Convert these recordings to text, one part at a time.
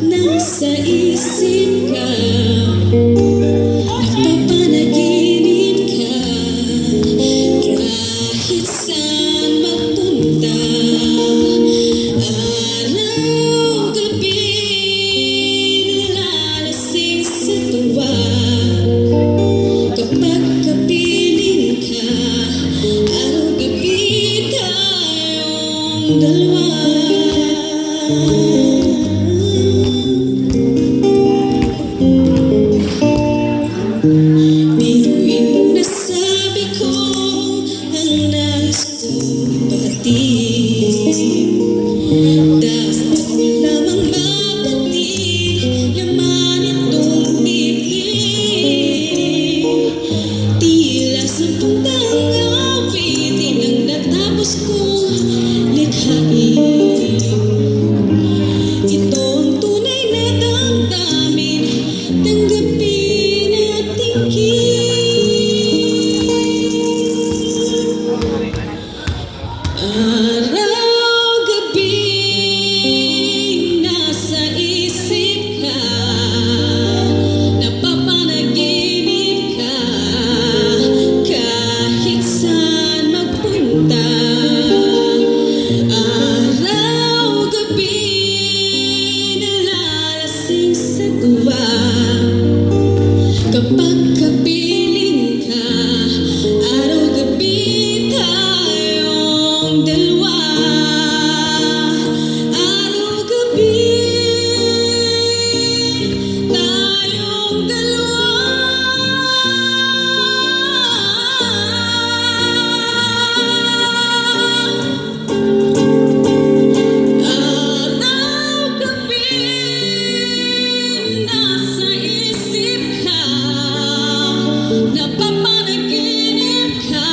Nasa isip ka, napapanaginip ka, kahit saan magpunta. Araw, gabi, nalalasing sa tuwa. Kapag kapiling ka, araw, gabi, tayong dalawa. Biruin mo na sabi ko ang nais kong ipahatid. Dapat mo lamang mapatid, laman itong bibig. Tila sampung taong awitin ang natapos kong likhain. Ito ang tunay na damdamin, tanggapin at tingin. Araw, gabi, nasa isip ka, napapanaginip ka, kahit saan magpunta. Araw, gabi, nalalasing sa tuwa. Kapag kapiling ka, araw-gabi tayong dalawa. Araw-gabi tayong dalawa. Araw-gabi nasa isip ka, napapanaginip ka,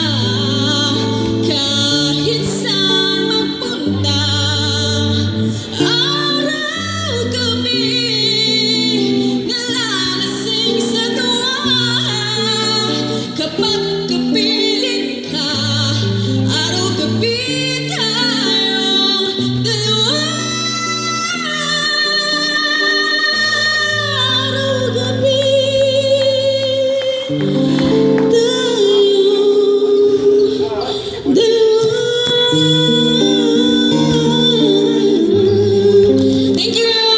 kahit saan magpunta. Araw-gabi, nalalasing sa tuwa. Kapag kapiling ka, araw-gabi tayong dalawa. Araw-gabi tayong dalawa. Thank you!